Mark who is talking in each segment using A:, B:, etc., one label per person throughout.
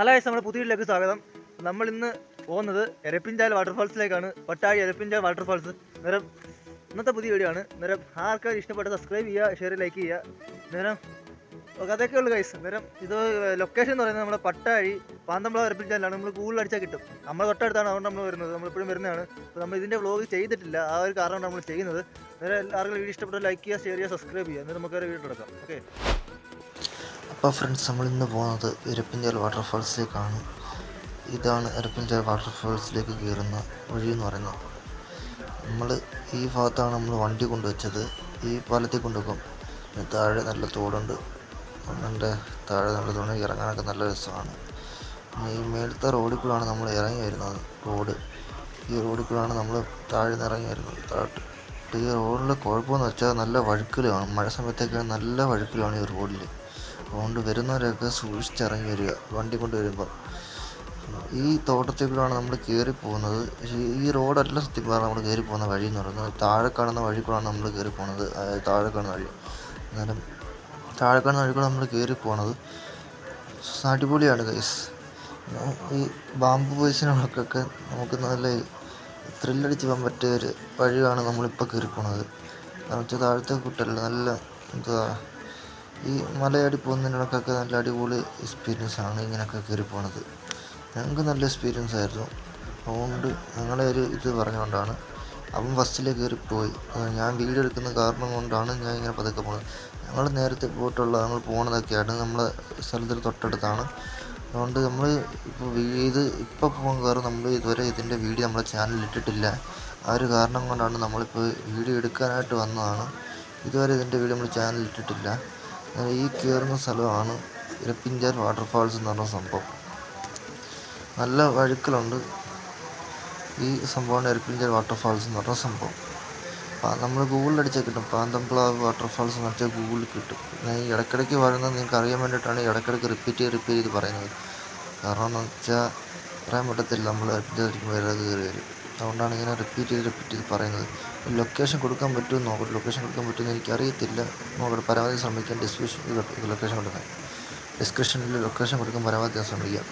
A: Hello guys, നമ്മുടെ പുതിയ വീട്ടിലേക്ക് സ്വാഗതം. നമ്മൾ ഇന്ന് പോകുന്നത് എരപ്പിഞ്ചാൽ വാട്ടർഫാൾസിലേക്കാണ്. പട്ടാഴി എരപ്പിഞ്ചാൽ വാട്ടർഫാൾസ്. നേരം ഇന്നത്തെ പുതിയ വീഡിയോ ആണ്. നേരം ആർക്കാർ ഇഷ്ടപ്പെട്ട സബ്സ്ക്രൈബ് ചെയ്യുക, ഷെയർ ലൈക്ക് ചെയ്യുക. നേരം അതൊക്കെ ഉള്ളു ഗൈസ്. നേരം ഇത് ലൊക്കേഷൻ എന്ന് പറയുന്നത് നമ്മുടെ പട്ടാഴി പാന്തംകുളം എരപ്പിഞ്ചാലാണ്. നമ്മൾ ഗൂഗിളിൽ അടിച്ചാൽ കിട്ടും. നമ്മൾ തൊട്ടടുത്താണ്, അതുകൊണ്ട് നമ്മൾ വരുന്നത്. നമ്മളിപ്പോഴും വരുന്നതാണ്. അപ്പോൾ നമ്മൾ ഇതിൻ്റെ വ്ളോഗ് ചെയ്തിട്ടില്ല, ആ ഒരു കാരണം നമ്മൾ ചെയ്യുന്നത്. നേരെ ആർക്കും വീഡിയോ ഇഷ്ടപ്പെട്ട ലൈക്ക് ചെയ്യുക, ഷെയർ ചെയ്യുക, സബ്സ്ക്രൈബ് ചെയ്യുക. എന്നിട്ട് നമുക്ക് വീഡിയോ എടുക്കാം. ഓക്കെ.
B: അപ്പോൾ ഫ്രണ്ട്സ്, നമ്മളിന്ന് പോകുന്നത് എരപ്പിഞ്ചാൽ വാട്ടർഫാൾസിലേക്കാണ്. ഇതാണ് എരപ്പിഞ്ചാൽ വാട്ടർഫാൾസിലേക്ക് കയറുന്ന വഴി എന്ന് പറയുന്നത്. നമ്മൾ ഈ ഭാഗത്താണ് നമ്മൾ വണ്ടി കൊണ്ടുവച്ചത്. ഈ പാലത്തിൽ കൊണ്ടുപോകും. താഴെ നല്ല തോടുണ്ട്. അതിൻ്റെ താഴെ നല്ല തോട്, ഇറങ്ങാനൊക്കെ നല്ല രസമാണ്. ഈ മേളത്തെ റോഡിൽ കൂടെയാണ് നമ്മൾ ഇറങ്ങി വരുന്നത്. ഈ റോഡിൽ കൂടെയാണ് നമ്മൾ താഴെ നിന്ന് ഇറങ്ങി വരുന്നത്. താഴോട്ട് ഈ റോഡിലെ കുഴപ്പമെന്ന് വെച്ചാൽ നല്ല വഴുക്കലാണ്. മഴ സമയത്തൊക്കെ നല്ല വഴുക്കലാണ് ഈ റോഡിൽ. അതുകൊണ്ട് വരുന്നവരൊക്കെ സൂക്ഷിച്ചിറങ്ങി വരിക വണ്ടി കൊണ്ട് വരുമ്പോൾ. ഈ തോട്ടത്തിൽ കൂടെയാണ് നമ്മൾ കയറി പോകുന്നത്. പക്ഷേ ഈ റോഡല്ല സത്യം പറഞ്ഞാൽ നമ്മൾ കയറി പോകുന്ന വഴി എന്ന് പറയുന്നത്. താഴെ കാണുന്ന വഴി കൂടെയാണ് നമ്മൾ കയറി പോകുന്നത്. താഴെ കാണുന്ന വഴി, എന്നാലും താഴെ കാണുന്ന വഴി കൂടെ നമ്മൾ കയറി പോകുന്നത്. അടിപൊളിയാണ് ഗൈസ്. ഈ ബാമ്പു ബോയ്സിനൊക്കെ നമുക്ക് നല്ല ത്രില്ലടിച്ച് പോകാൻ പറ്റിയ ഒരു വഴിയാണ് നമ്മളിപ്പോൾ കയറി പോകുന്നത്. കാരണം വെച്ചാൽ താഴത്തെ കൂട്ടല്ല, നല്ല എന്താ, ഈ മലയാടി പോകുന്നതിനൊക്കെ നല്ല അടിപൊളി എക്സ്പീരിയൻസ് ആണ് ഇങ്ങനെയൊക്കെ കയറി പോണത്. ഞങ്ങൾക്ക് നല്ല എക്സ്പീരിയൻസ് ആയിരുന്നു. അതുകൊണ്ട് ഞങ്ങളെ ഒരു ഇത് പറഞ്ഞുകൊണ്ടാണ് അവൻ ഫസ്റ്റിലേക്ക് കയറിപ്പോയി. ഞാൻ വീഡിയോ എടുക്കുന്ന കാരണം കൊണ്ടാണ് ഞാൻ ഇങ്ങനെ പതുക്കെ പോകുന്നത്. ഞങ്ങൾ നേരത്തെ ഞങ്ങൾ പോണതൊക്കെയാണ് നമ്മളെ സ്ഥലത്തിൽ തൊട്ടടുത്താണ്. അതുകൊണ്ട് നമ്മൾ ഇപ്പോൾ പോകാൻ കാരണം നമ്മൾ ഇതുവരെ ഇതിൻ്റെ വീഡിയോ നമ്മളെ ചാനലിൽ ഇട്ടിട്ടില്ല. ആ ഒരു കാരണം കൊണ്ടാണ് നമ്മളിപ്പോൾ വീഡിയോ എടുക്കാനായിട്ട് വന്നതാണ്. ഇതുവരെ ഇതിൻ്റെ വീഡിയോ നമ്മൾ ചാനലിൽ ഇട്ടിട്ടില്ല. ഈ കയറുന്ന സ്ഥലമാണ് എരപ്പിഞ്ചാൽ വാട്ടർഫാൾസ് എന്ന് പറഞ്ഞ സംഭവം. നല്ല വഴുക്കലുണ്ട്. ഈ സംഭവമാണ് എരപ്പിഞ്ചാൽ വാട്ടർഫാൾസ് എന്ന് പറഞ്ഞ സംഭവം. നമ്മൾ ഗൂഗിളിൽ അടിച്ചാൽ കിട്ടും. പാന്തംകുളം വാട്ടർഫാൾസ് എന്ന് വെച്ചാൽ ഗൂഗിളിൽ കിട്ടും. ഈ ഇടയ്ക്കിടയ്ക്ക് പറയുന്നത് നിങ്ങൾക്ക് അറിയാൻ വേണ്ടിയിട്ടാണ് ഇടയ്ക്കിടയ്ക്ക് റിപ്പീറ്റ് ചെയ്ത് പറയുന്നത്. കാരണം എന്ന് വെച്ചാൽ പറയാൻ പറ്റത്തില്ല, നമ്മൾ വേറെ കയറി വരും. അതുകൊണ്ടാണ് ഇങ്ങനെ റിപ്പീറ്റ് ചെയ്ത് പറയുന്നത്. ലൊക്കേഷൻ കൊടുക്കാൻ പറ്റുമോ നോക്കട്ടെ. ലൊക്കേഷൻ കൊടുക്കാൻ പറ്റുമെന്ന് എനിക്കറിയത്തില്ല. നോക്കട്ടെ, പരമാവധി ശ്രമിക്കാം. ലൊക്കേഷൻ കൊടുക്കാൻ ഡിസ്ക്രിപ്ഷനിൽ ലൊക്കേഷൻ കൊടുക്കാൻ പരമാവധി ശ്രമിക്കാം.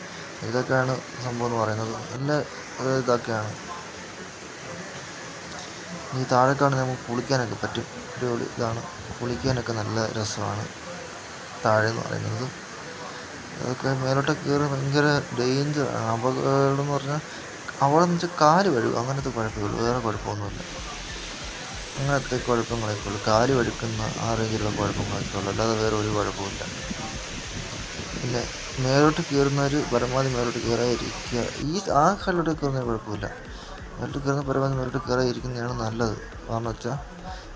B: ഇതൊക്കെയാണ് സംഭവം എന്ന് പറയുന്നത്. നല്ല ഇതൊക്കെയാണ്. ഈ താഴേക്കാണ് നമുക്ക് കുളിക്കാനൊക്കെ പറ്റും. അടിപൊളി ഇതാണ്. കുളിക്കാനൊക്കെ നല്ല രസമാണ് താഴെ എന്ന് പറയുന്നത്. അതൊക്കെ മേലോട്ടൊക്കെ കയറി ഭയങ്കര ഡേഞ്ചറാണ്. അപകടം എന്ന് പറഞ്ഞാൽ അവിടെ നിന്ന് വെച്ചാൽ കാല് വഴുകും, അങ്ങനത്തെ കുഴപ്പമുള്ളൂ. വേറെ കുഴപ്പമൊന്നുമില്ല. അങ്ങനത്തെ കുഴപ്പങ്ങളൊക്കെ ഉള്ളൂ. കാല് വഴുക്കുന്ന ആ രീതിയിലുള്ള കുഴപ്പങ്ങളൊക്കെ ഉള്ളൂ, അല്ലാതെ വേറെ ഒരു കുഴപ്പമില്ല. പിന്നെ മേലോട്ട് കയറുന്നവർ പരമാവധി മേലോട്ട് കയറാതിരിക്കുക. ആ കാലിലോട്ട് കയറുന്നതിന് കുഴപ്പമില്ല. മേലോട്ട് കയറുന്ന പരമാവധി മേലോട്ട് കയറാതിരിക്കുന്നതാണ് നല്ലത്. കാരണം വെച്ചാൽ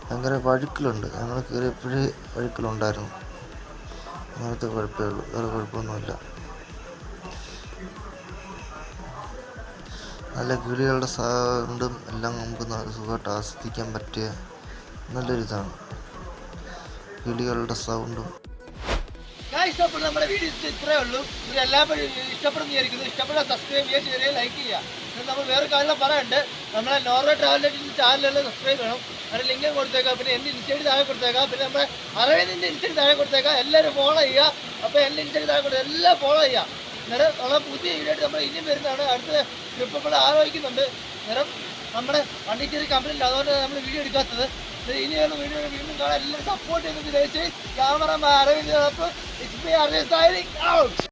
B: ഭയങ്കര വഴുക്കലുണ്ട്. ഞങ്ങൾ കയറിയപ്പോഴേ വഴുക്കലുണ്ടായിരുന്നു. അങ്ങനത്തെ കുഴപ്പമേ ഉള്ളൂ, വേറെ കുഴപ്പമൊന്നുമില്ല. നല്ല കിളികളുടെ സൗണ്ടും എല്ലാം നമുക്ക് സുഖമായിട്ട് ആസ്വദിക്കാൻ പറ്റിയ നല്ലൊരിതാണ്. കിളികളുടെ സൗണ്ടും.
A: നമ്മുടെ വീഡിയോ ഇത്രേ ഉള്ളൂ. എല്ലാവരും ഇഷ്ടപ്പെടുന്ന വിചാരിക്കുന്നു. ഇഷ്ടപ്പെട്ട സബ്സ്ക്രൈബ് ചെയ്യുക, ചെറിയ ലൈക്ക് ചെയ്യുക. നമ്മൾ വേറെ കാര്യം പറയാനുണ്ട്. നമ്മളെ നോർവേ ട്രാവൽ ചാനലിൽ സബ്സ്ക്രൈബ് ചെയ്യണം. അതിന് ലിങ്ക് കൊടുത്തേക്കാം. പിന്നെ എൻ്റെ ഇൻസ്റ്റയിൽ താഴെ കൊടുത്തേക്കാം. പിന്നെ നമ്മുടെ അരവിന്ദിൻ്റെ ഇൻസ്റ്റയിൽ താഴെ കൊടുത്തേക്കാം. എല്ലാവരും ഫോളോ ചെയ്യുക. അപ്പോൾ എൻ്റെ ഇൻസ്റ്റയിൽ താഴെ കൊടുത്താൽ എല്ലാം ഫോളോ ചെയ്യുക. നേരം ഉള്ള പുതിയ വീഡിയോ ആയിട്ട് നമ്മൾ ഇനിയും വരുന്നതാണ്. അടുത്ത ട്രിപ്പ് നമ്മൾ ആലോചിക്കുന്നുണ്ട്. നേരം നമ്മുടെ വണ്ടിച്ചേരി കമ്പനിയില്ല, അതുകൊണ്ട് നമ്മൾ വീഡിയോ എടുക്കാത്തത്. ഇനിയുള്ള വീഡിയോ വീണ്ടും കാണാൻ എല്ലാവരും സപ്പോർട്ട് ചെയ്യുന്നത്. ക്യാമറ അരവിന്ദ്.